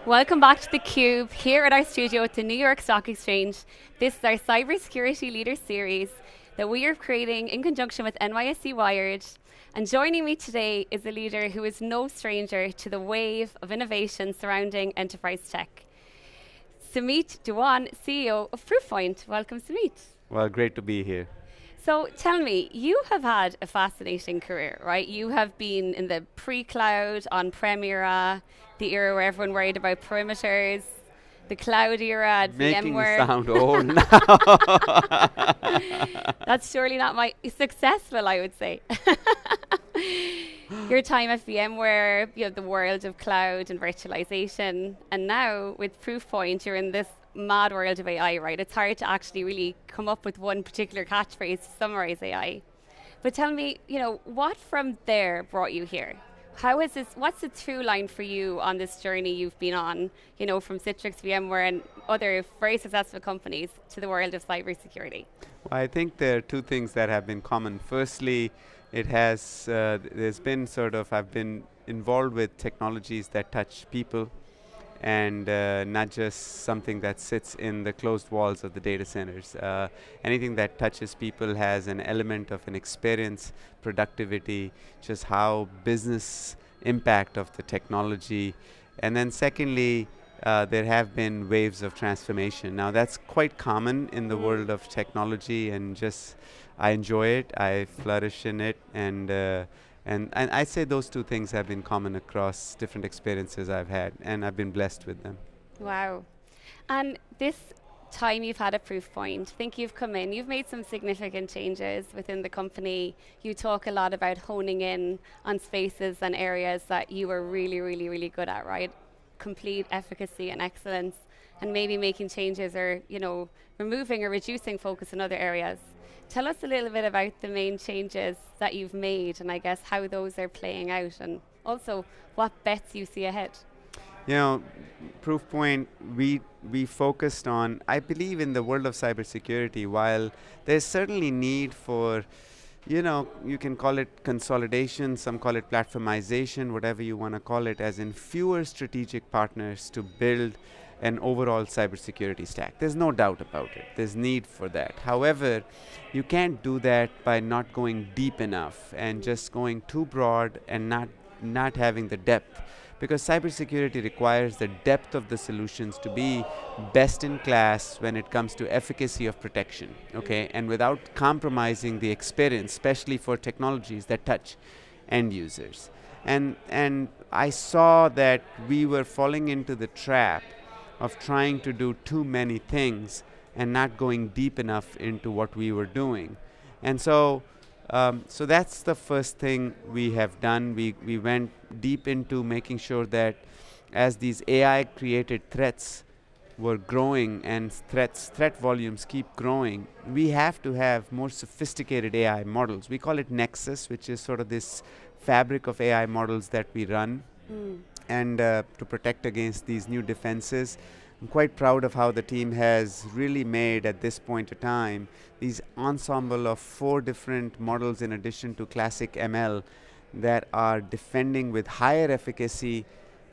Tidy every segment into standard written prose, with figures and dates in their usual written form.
Welcome back to theCUBE, here at our studio at the New York Stock Exchange. This is our Cybersecurity Leaders Series that we are creating in conjunction with NYSE Wired. And joining me today is a leader who is no stranger to the wave of innovation surrounding enterprise tech. Sumit Dhawan, CEO of Proofpoint. Welcome, Sumit. Well, great to be here. So tell me, you have had a fascinating career, right? You have been in the pre-cloud, on-prem era, the era where everyone worried about perimeters, the cloud era at Making VMware. me sound old now. That's surely not successful, I would say. Your time at VMware, you have the world of cloud and virtualization, and now with Proofpoint, you're in this mad world of AI, right? It's hard to actually really come up with one particular catchphrase to summarize AI. But tell me, what from there brought you here? What's the through line for you on this journey you've been on, from Citrix, VMware, and other very successful companies to the world of cybersecurity? Well, I think there are two things that have been common. Firstly, there's been I've been involved with technologies that touch people, and not just something that sits in the closed walls of the data centers. Anything that touches people has an element of an experience, productivity, just how business impact of the technology. And then secondly, there have been waves of transformation. Now that's quite common in the world of technology, and I enjoy it, I flourish in it, and I'd say those two things have been common across different experiences I've had, and I've been blessed with them. Wow. And this time you've had a Proofpoint, I think you've come in, you've made some significant changes within the company. You talk a lot about honing in on spaces and areas that you were really, really, really good at, right? Complete efficacy and excellence, and maybe making changes or, removing or reducing focus in other areas. Tell us a little bit about the main changes that you've made, and I guess how those are playing out, and also what bets you see ahead. Proofpoint, we focused on, I believe in the world of cybersecurity, while there's certainly need for, you can call it consolidation, some call it platformization, whatever you want to call it, as in fewer strategic partners to build an overall cybersecurity stack. There's no doubt about it. There's need for that. However, you can't do that by not going deep enough and just going too broad and not having the depth. Because cybersecurity requires the depth of the solutions to be best in class when it comes to efficacy of protection, okay? And without compromising the experience, especially for technologies that touch end users. And I saw that we were falling into the trap of trying to do too many things and not going deep enough into what we were doing. And so that's the first thing we have done. We went deep into making sure that as these AI-created threats were growing and threat volumes keep growing, we have to have more sophisticated AI models. We call it Nexus, which is sort of this fabric of AI models that we run. And to protect against these new defenses. I'm quite proud of how the team has really made, at this point in time, these ensemble of 4 different models in addition to classic ML that are defending with higher efficacy.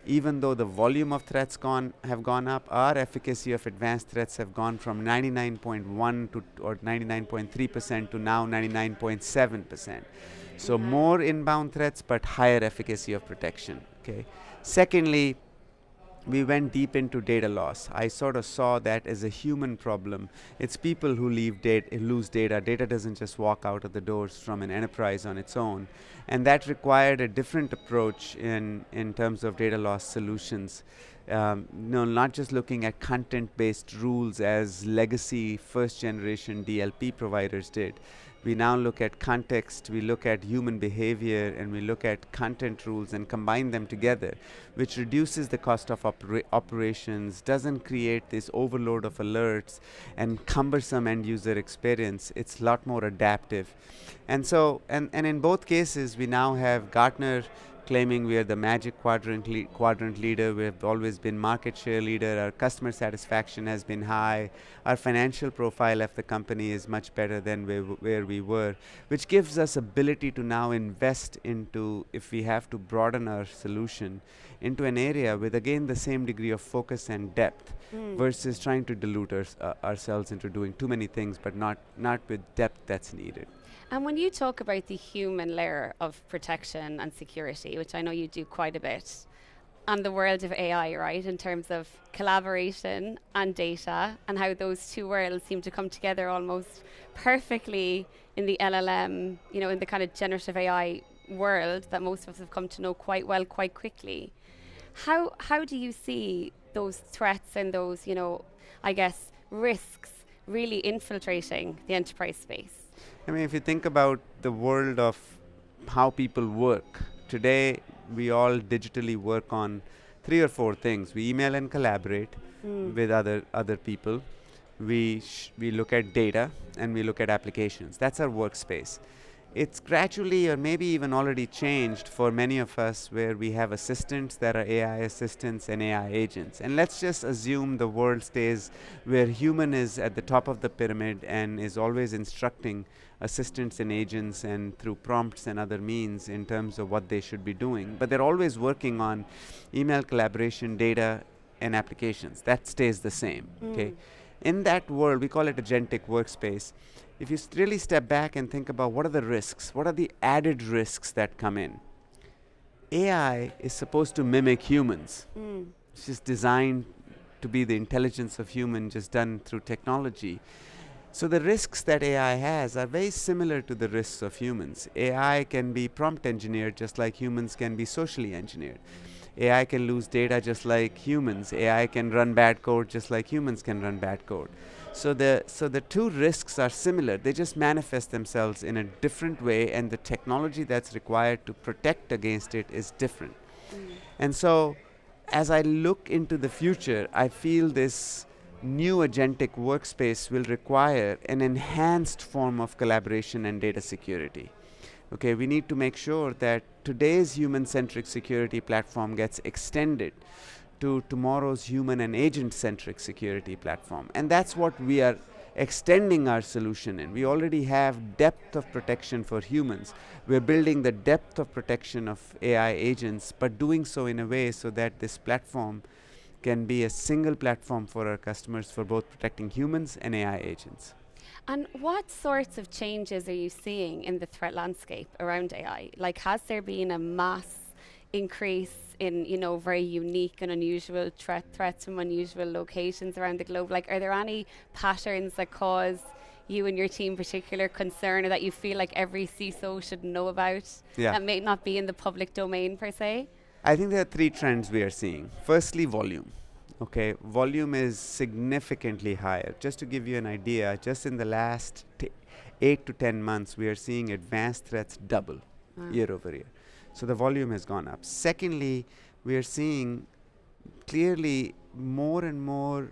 Even though the volume of threats have gone up, our efficacy of advanced threats have gone from 99.1 to or 99.3% to now 99.7%. So more inbound threats, but higher efficacy of protection. Okay. Secondly, we went deep into data loss. I sort of saw that as a human problem. It's people who lose data. Data doesn't just walk out of the doors from an enterprise on its own. And that required a different approach in terms of data loss solutions. Not just looking at content-based rules as legacy first-generation DLP providers did. We now look at context, we look at human behavior, and we look at content rules and combine them together, which reduces the cost of operations, doesn't create this overload of alerts and cumbersome end user experience. It's a lot more adaptive. And so, and in both cases, we now have Gartner claiming we are the magic quadrant leader. We have always been market share leader. Our customer satisfaction has been high. Our financial profile of the company is much better than where we were, which gives us ability to now invest into, if we have to broaden our solution, into an area with again the same degree of focus and depth, versus trying to dilute ourselves into doing too many things, but not with depth that's needed. And when you talk about the human layer of protection and security, which I know you do quite a bit, and the world of AI, right, in terms of collaboration and data, and how those two worlds seem to come together almost perfectly in the LLM, in the kind of generative AI world that most of us have come to know quite well, quite quickly. How do you see those threats and those, I guess, risks really infiltrating the enterprise space? I mean, if you think about the world of how people work, today we all digitally work on 3 or 4 things. We email and collaborate with other people. We look at data and we look at applications. That's our workspace. It's gradually or maybe even already changed for many of us, where we have assistants that are AI assistants and AI agents. And let's just assume the world stays where human is at the top of the pyramid and is always instructing assistants and agents and through prompts and other means in terms of what they should be doing. But they're always working on email, collaboration, data, and applications. That stays the same. Okay. In that world, we call it Agentic Workspace. If you really step back and think about what are the risks, what are the added risks that come in? AI is supposed to mimic humans. It's just designed to be the intelligence of human, just done through technology. So the risks that AI has are very similar to the risks of humans. AI can be prompt engineered just like humans can be socially engineered. AI can lose data just like humans. AI can run bad code just like humans can run bad code. So the two risks are similar. They just manifest themselves in a different way, and the technology that's required to protect against it is different. And so as I look into the future, I feel this new agentic workspace will require an enhanced form of collaboration and data security. Okay, we need to make sure that today's human-centric security platform gets extended to tomorrow's human and agent-centric security platform. And that's what we are extending our solution in. We already have depth of protection for humans. We're building the depth of protection of AI agents, but doing so in a way so that this platform can be a single platform for our customers for both protecting humans and AI agents. And what sorts of changes are you seeing in the threat landscape around AI? Like, has there been a mass increase in, very unique and unusual threats from unusual locations around the globe? Like, are there any patterns that cause you and your team particular concern, or that you feel like every CISO should know about, that may not be in the public domain per se? I think there are 3 trends we are seeing. Firstly, volume. Okay, volume is significantly higher. Just to give you an idea, just in the last 8 to 10 months, we are seeing advanced threats double year over year. So the volume has gone up. Secondly, we are seeing clearly more and more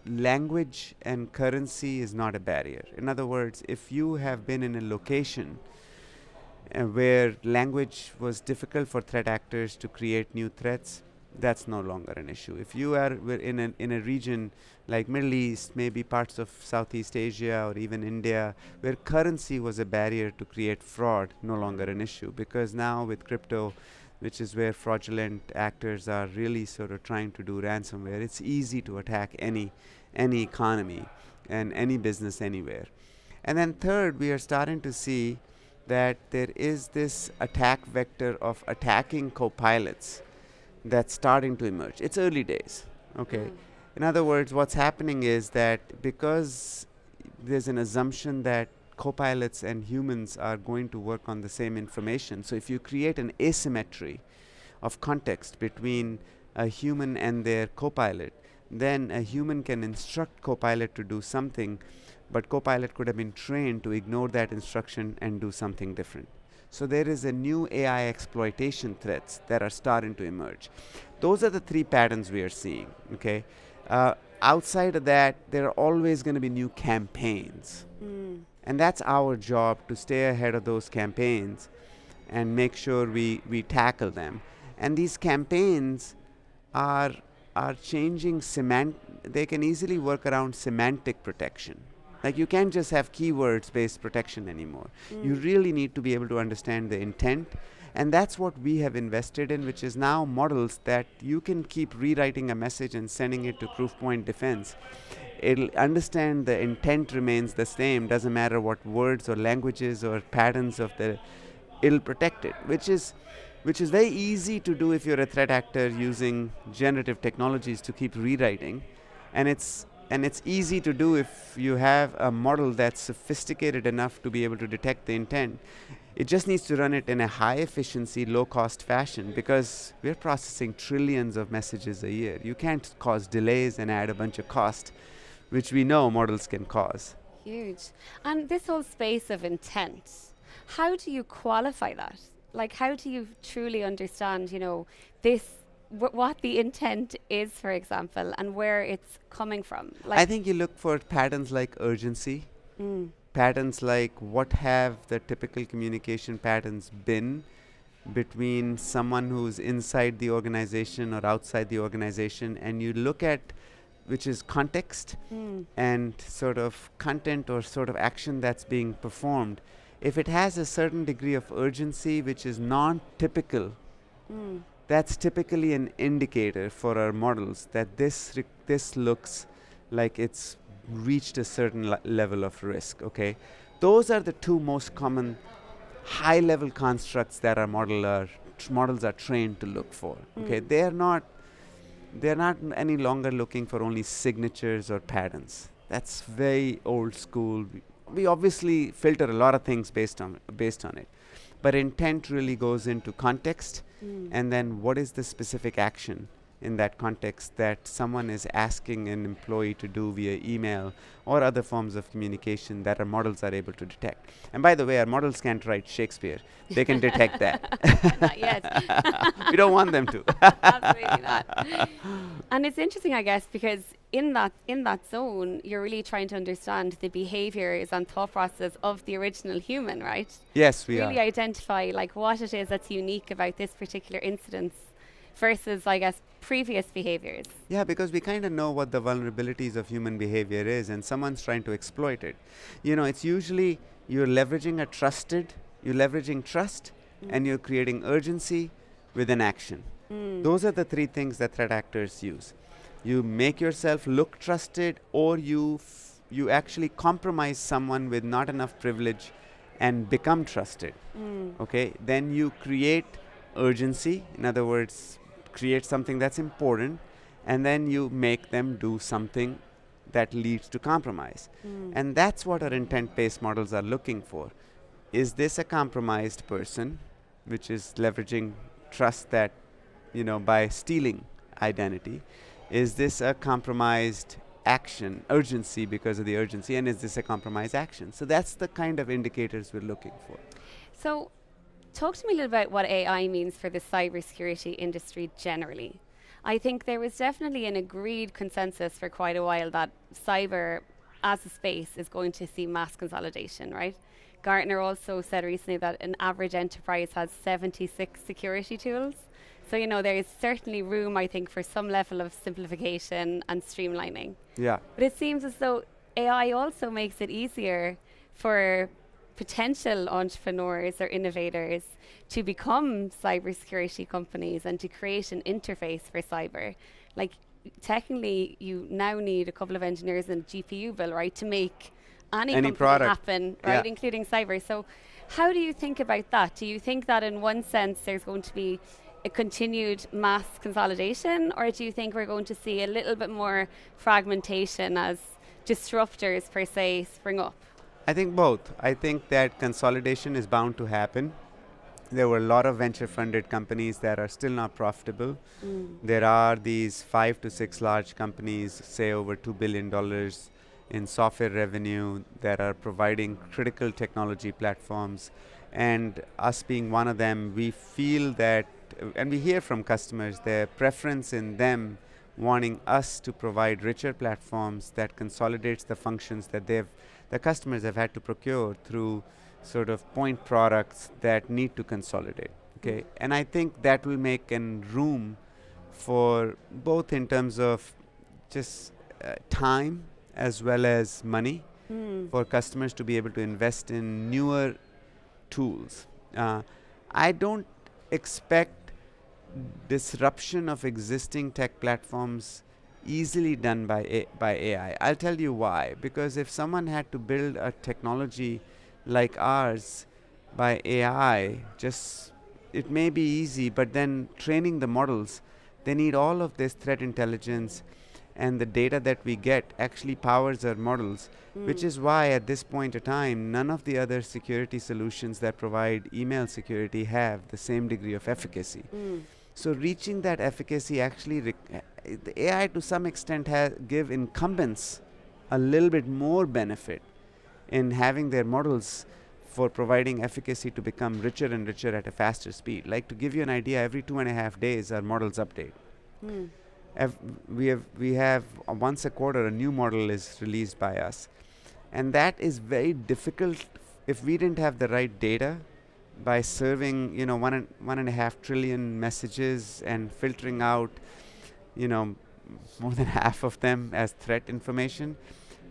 language and currency is not a barrier. In other words, if you have been in a location where language was difficult for threat actors to create new threats, that's no longer an issue. If you are in a region like Middle East, maybe parts of Southeast Asia or even India, where currency was a barrier to create fraud, no longer an issue. Because now with crypto, which is where fraudulent actors are really sort of trying to do ransomware, it's easy to attack any economy and any business anywhere. And then third, we are starting to see that there is this attack vector of attacking co-pilots that's starting to emerge. It's early days, okay? In other words, what's happening is that because there's an assumption that co-pilots and humans are going to work on the same information, so if you create an asymmetry of context between a human and their co-pilot, then a human can instruct co-pilot to do something, but co-pilot could have been trained to ignore that instruction and do something different. So there is a new AI exploitation threats that are starting to emerge. Those are the 3 patterns we are seeing, okay? Outside of that, there are always going to be new campaigns. And that's our job, to stay ahead of those campaigns and make sure we tackle them. And these campaigns are changing they can easily work around semantic protection. Like you can't just have keywords-based protection anymore. You really need to be able to understand the intent, and that's what we have invested in, which is now models that you can keep rewriting a message and sending it to Proofpoint Defense. It'll understand the intent remains the same, doesn't matter what words or languages or patterns it'll protect it, which is very easy to do if you're a threat actor using generative technologies to keep rewriting, and it's easy to do if you have a model that's sophisticated enough to be able to detect the intent. It just needs to run it in a high efficiency, low cost fashion, because we're processing trillions of messages a year. You can't cause delays and add a bunch of cost, which we know models can cause. Huge. And this whole space of intent, how do you qualify that? Like, how do you truly understand, what the intent is, for example, and where it's coming from? Like, I think you look for patterns like urgency, patterns like what have the typical communication patterns been between someone who's inside the organization or outside the organization, and you look at which is context and sort of content or sort of action that's being performed. If it has a certain degree of urgency which is non-typical, that's typically an indicator for our models that this looks like it's reached a certain level of risk. Okay, those are the two most common high-level constructs that our models are trained to look for. Okay, they're not any longer looking for only signatures or patterns. That's very old school. We obviously filter a lot of things based on it, but intent really goes into context, and then what is the specific action in that context that someone is asking an employee to do via email or other forms of communication that our models are able to detect. And by the way, our models can't write Shakespeare. They can detect that. Not yet. We don't want them to. Absolutely not. And it's interesting, I guess, because in that zone, you're really trying to understand the behaviors and thought process of the original human, right? Yes, we really are. Identify like what it is that's unique about this particular incidence versus, I guess, previous behaviors. Yeah, because we kind of know what the vulnerabilities of human behavior is, and someone's trying to exploit it. It's usually you're leveraging trust, and you're creating urgency with an action. Those are the three things that threat actors use. You make yourself look trusted, or you actually compromise someone with not enough privilege and become trusted. Okay, then you create urgency, in other words, create something that's important, and then you make them do something that leads to compromise. And that's what our intent-based models are looking for. Is this a compromised person, which is leveraging trust that, by stealing identity? Is this a compromised action, urgency because of the urgency, and is this a compromised action? So that's the kind of indicators we're looking for. So talk to me a little about what AI means for the cybersecurity industry generally. I think there was definitely an agreed consensus for quite a while that cyber as a space is going to see mass consolidation, right? Gartner also said recently that an average enterprise has 76 security tools. So, there is certainly room, I think, for some level of simplification and streamlining. Yeah. But it seems as though AI also makes it easier for potential entrepreneurs or innovators to become cybersecurity companies and to create an interface for cyber. Like, technically, you now need a couple of engineers and GPU bill, right, to make any company product happen, right, including cyber. So how do you think about that? Do you think that in one sense there's going to be a continued mass consolidation, or do you think we're going to see a little bit more fragmentation as disruptors per se spring up? I think both. I think that consolidation is bound to happen. There were a lot of venture-funded companies that are still not profitable. There are these 5 to 6 large companies, say over $2 billion in software revenue, that are providing critical technology platforms. And us being one of them, we feel that, and we hear from customers, their preference in them wanting us to provide richer platforms that consolidates the functions that the customers have had to procure through sort of point products that need to consolidate. Okay, and I think that will make room for both in terms of just time as well as money for customers to be able to invest in newer tools. I don't expect disruption of existing tech platforms easily done by AI. I'll tell you why. Because if someone had to build a technology like ours by AI, it may be easy, but then training the models, they need all of this threat intelligence, and the data that we get actually powers our models, which is why at this point in time, none of the other security solutions that provide email security have the same degree of efficacy. So reaching that efficacy actually, the AI to some extent give incumbents a little bit more benefit in having their models for providing efficacy to become richer and richer at a faster speed. Like, to give you an idea, every 2.5 days our models update. We have once a quarter a new model is released by us, and that is very difficult if we didn't have the right data by serving 1.5 trillion messages and filtering out more than half of them as threat information.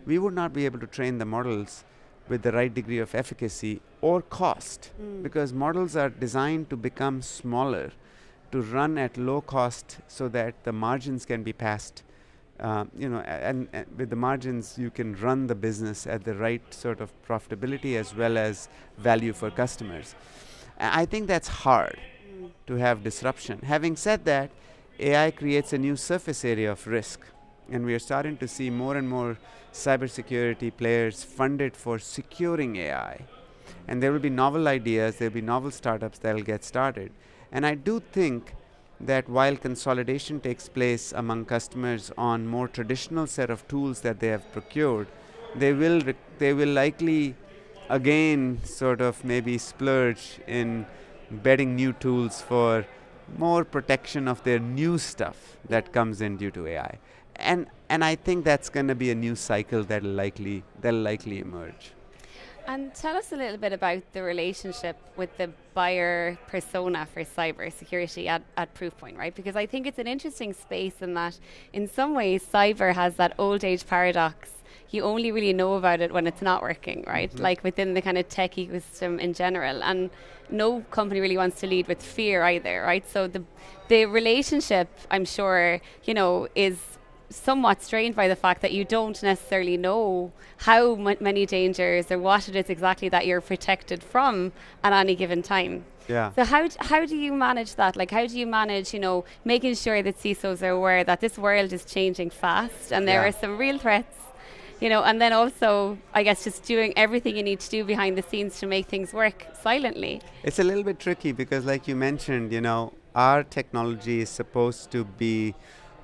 We would not be able to train the models with the right degree of efficacy or cost, because models are designed to become smaller, to run at low cost, so that the margins can be passed. And with the margins, you can run the business at the right sort of profitability as well as value for customers. I think that's hard to have disruption. Having said that, AI creates a new surface area of risk, and we are starting to see more and more cybersecurity players funded for securing AI. And there will be novel ideas, there will be novel startups that will get started. And I do think that while consolidation takes place among customers on more traditional set of tools that they have procured, they will likely again sort of maybe splurge in betting new tools for more protection of their new stuff that comes in due to AI. And I think that's going to be a new cycle that'll likely emerge. And tell us a little bit about the relationship with the buyer persona for cybersecurity at Proofpoint, right? Because I think it's an interesting space in that, in some ways, cyber has that old age paradox. You only really know about it when it's not working, right? Like within the kind of tech ecosystem in general. And no company really wants to lead with fear either, right? So the relationship, I'm sure, is somewhat strained by the fact that you don't necessarily know how many dangers or what it is exactly that you're protected from at any given time. Yeah. So how do you manage that? Like, how do you manage, making sure that CISOs are aware that this world is changing fast and there are some real threats, and then also, I guess, just doing everything you need to do behind the scenes to make things work silently? It's a little bit tricky because, like you mentioned, our technology is supposed to be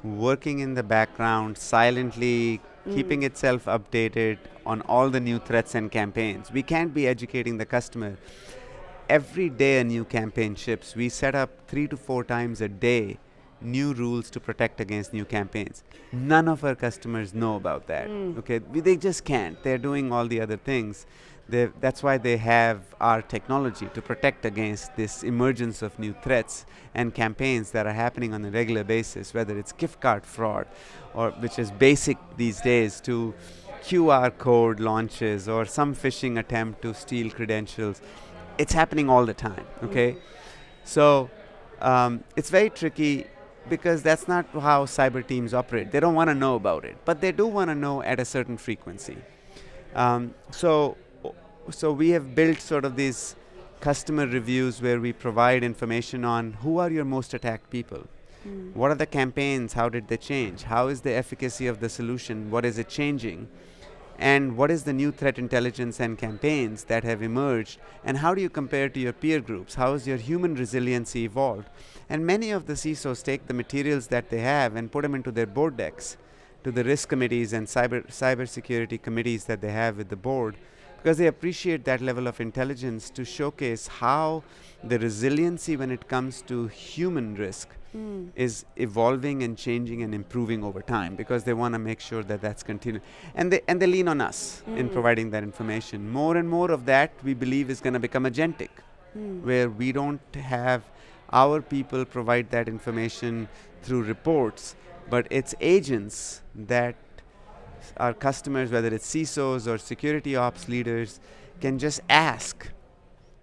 working in the background, silently keeping itself updated on all the new threats and campaigns. We can't be educating the customer. Every day a new campaign ships. We set up 3 to 4 times a day new rules to protect against new campaigns. None of our customers know about that. Okay, they just can't. They're doing all the other things. That's why they have our technology to protect against this emergence of new threats and campaigns that are happening on a regular basis, whether it's gift card fraud, or which is basic these days, to QR code launches or some phishing attempt to steal credentials. It's happening all the time, okay? So it's very tricky because that's not how cyber teams operate. They don't want to know about it, but they do want to know at a certain frequency. So we have built sort of these customer reviews where we provide information on who are your most attacked people. What are the campaigns? How did they change? How is the efficacy of the solution? What is it changing? And what is the new threat intelligence and campaigns that have emerged? And how do you compare to your peer groups? How has your human resiliency evolved? And many of the CISOs take the materials that they have and put them into their board decks, to the risk committees and cybersecurity committees that they have with the board, because they appreciate that level of intelligence to showcase how the resiliency when it comes to human risk is evolving and changing and improving over time, because they want to make sure that that's continued. And they lean on us in providing that information. More and more of that, we believe, is going to become agentic, where we don't have our people provide that information through reports, but it's agents that our customers, whether it's CISOs or security ops leaders, can just ask.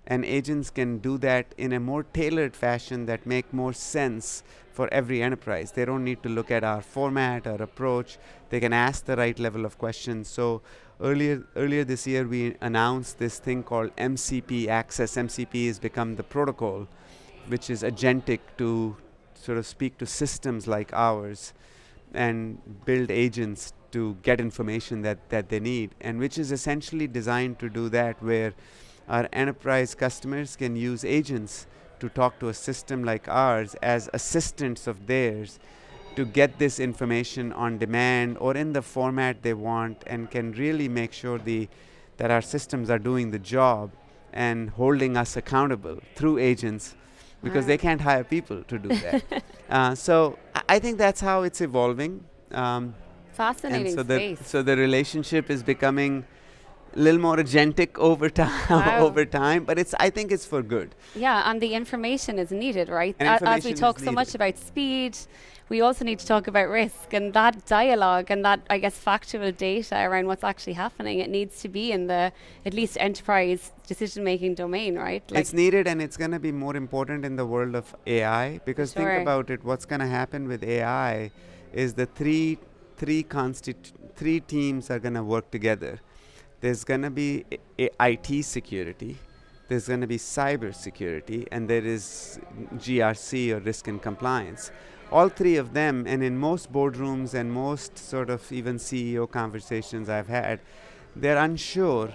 And agents can do that in a more tailored fashion that make more sense for every enterprise. They don't need to look at our format or approach. They can ask the right level of questions. So earlier this year, we announced this thing called MCP Access. MCP has become the protocol, which is agentic to sort of speak to systems like ours and build agents to get information that they need, and which is essentially designed to do that, where our enterprise customers can use agents to talk to a system like ours as assistants of theirs to get this information on demand or in the format they want, and can really make sure that our systems are doing the job and holding us accountable through agents, because they can't hire people to do that. So I think that's how it's evolving. Fascinating space. So the relationship is becoming a little more agentic over time. Over time, but I think it's for good. Yeah, and the information is needed, right? And as we talk so much about speed, we also need to talk about risk, and that dialogue and that, I guess, factual data around what's actually happening. It needs to be in the at least enterprise decision-making domain, right? Like it's needed, and it's going to be more important in the world of AI, because think about it. What's going to happen with AI is the three teams are going to work together. There's going to be IT security, there's going to be cybersecurity, and there is GRC, or risk and compliance. All three of them, and in most boardrooms and most sort of even CEO conversations I've had, they're unsure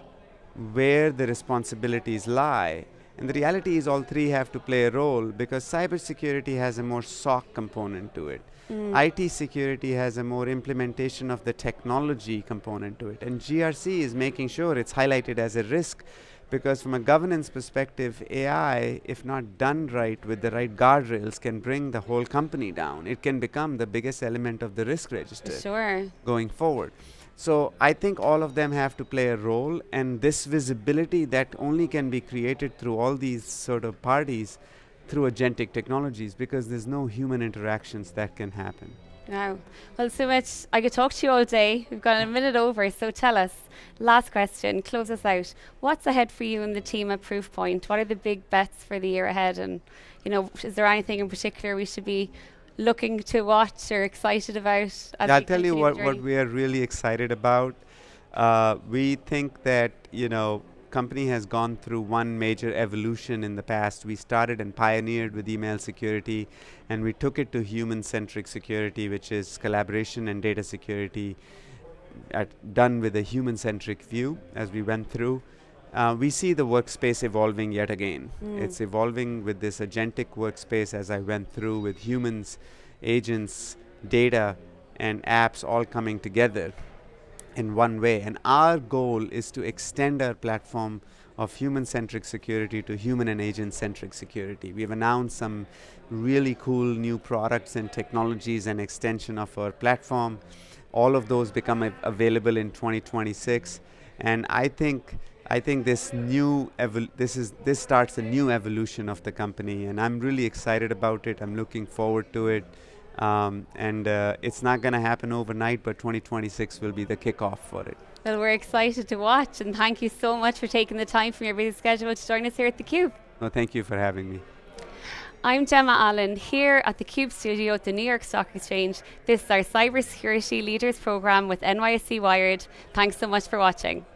where the responsibilities lie. And the reality is all three have to play a role, because cybersecurity has a more SOC component to it. IT security has a more implementation of the technology component to it. And GRC is making sure it's highlighted as a risk, because from a governance perspective, AI, if not done right with the right guardrails, can bring the whole company down. It can become the biggest element of the risk register going forward. So I think all of them have to play a role, and this visibility that only can be created through all these sort of parties through agentic technologies, because there's no human interactions that can happen. Wow. Well, Sumit, I could talk to you all day. We've got a minute over, so tell us, last question, close us out. What's ahead for you and the team at Proofpoint? What are the big bets for the year ahead? And, is there anything in particular we should be looking to watch or excited about? I'll tell you what we are really excited about. We think that, company has gone through one major evolution in the past. We started and pioneered with email security, and we took it to human-centric security, which is collaboration and data security done with a human-centric view as we went through. We see the workspace evolving yet again. It's evolving with this agentic workspace as I went through, with humans, agents, data, and apps all coming together in one way. And our goal is to extend our platform of human-centric security to human and agent-centric security. We've announced some really cool new products and technologies and extension of our platform. All of those become available in 2026. And I think this starts a new evolution of the company, and I'm really excited about it. I'm looking forward to it. It's not going to happen overnight, but 2026 will be the kickoff for it. Well, we're excited to watch, and thank you so much for taking the time from your busy schedule to join us here at theCUBE. No, thank you for having me. I'm Gemma Allen, here at the CUBE studio at the New York Stock Exchange. This is our Cybersecurity Leaders Program with NYSE Wired. Thanks so much for watching.